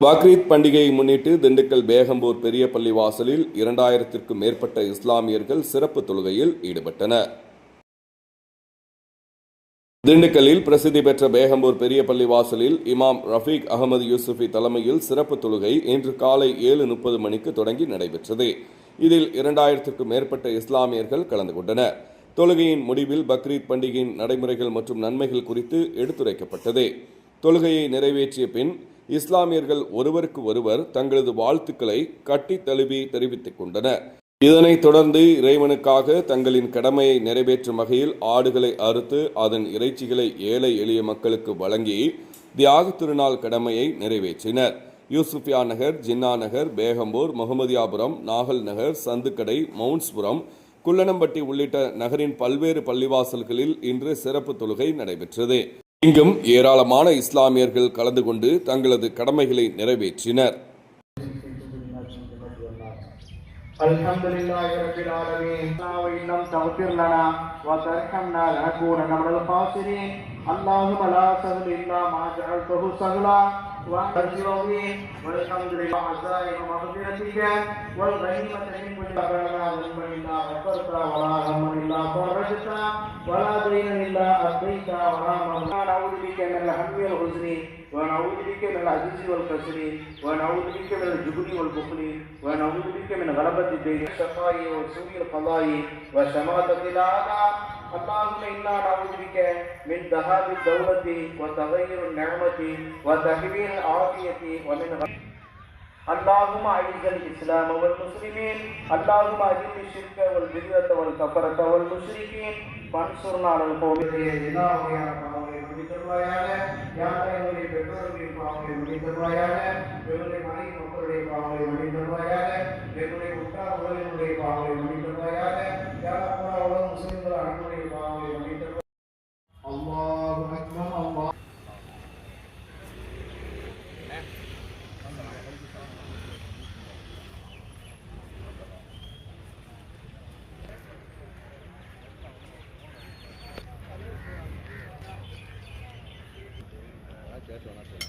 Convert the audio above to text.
பக்ரீத் பண்டிகையை முன்னிட்டு திண்டுக்கல் பேகம்பூர் பெரிய பள்ளி வாசலில் 2000க்கும் மேற்பட்ட இஸ்லாமியர்கள் சிறப்பு தொழுகையில் ஈடுபட்டனர். திண்டுக்கல்லில் பிரசித்தி பெற்ற பேகம்பூர் பெரிய பள்ளி வாசலில் இமாம் ரஃபீக் அகமது யூசுஃபி தலைமையில் சிறப்பு தொழுகை இன்று காலை 7:30 மணிக்கு தொடங்கி நடைபெற்றது. இதில் 2000க்கும் மேற்பட்ட இஸ்லாமியர்கள் கலந்து கொண்டனர். தொழுகையின் முடிவில் பக்ரீத் பண்டிகையின் நடைமுறைகள் மற்றும் நன்மைகள் குறித்து எடுத்துரைக்கப்பட்டது. தொழுகையை நிறைவேற்றிய பின் இஸ்லாமியர்கள் ஒருவருக்கு ஒருவர் தங்களது வாழ்த்துக்களை கட்டி தழுவி தெரிவித்துக் கொண்டனர். இதனைத் தொடர்ந்து இறைவனுக்காக தங்களின் கடமையை நிறைவேற்றும் வகையில் ஆடுகளை அறுத்து அதன் இறைச்சிகளை ஏழை எளிய மக்களுக்கு வழங்கி தியாக திருநாள் கடமையை நிறைவேற்றினர். யூசுஃபியா நகர், ஜின்னா நகர், பேகம்பூர், முகமதியாபுரம், நாகல் நகர், சந்துக்கடை, மவுன்ஸ்புரம், குள்ளனம்பட்டி உள்ளிட்ட நகரின் பல்வேறு பள்ளிவாசல்களில் இன்று சிறப்பு தொழுகை நடைபெற்றது. இங்கும் ஏராளமான இஸ்லாமியர்கள் கலந்து கொண்டு தங்களது கடமைகளை நிறைவேற்றினர். அல்ஹம்துலில்லாஹி ரப்பில் ஆலமீன். இன்னம் தக்ஃபிர் லனா வ தர்ஹம்னா லனகூனன மினல் காசிரீன். அல்லாஹும்ம லா சஹல இல்லா மா ஜஅல்தஹு சஹலா வ அன்ஜிரீன். வல்ஹம்துலில்லாஹி அஸாயிம மக்ஃபிரத்திக வல் கனிமத மின் குல்லி ரபனா வல் இல்லா கஃபர்தா வ லா ஹம்ம இல்லா ஃபரஜ்தா வ லா தைன இல்லா அதைதா வ லா மன்னா நஊது பிக மினல் ஹம்மி வல் ஹுஸ்னி வ நஊது பிக மினல் அஜ்ஸி வல் கஸ்ரி வ நஊது பிக மினல் ஜுப்னி வல் புக்லி வ நஊது பிக மின் غلبة الدين الشقاء وسوء القضاء وشماتة الأعداء. اللهم إنا نعوذ بك من ذهاب الدولة وتغير النعمة وتحويل العافية ومن اللهم أعز الإسلام والمسلمين. اللهم أذل الشرك والبدعة والكفرة والمشركين وانصرنا على القوم الكافرين. கேட்டு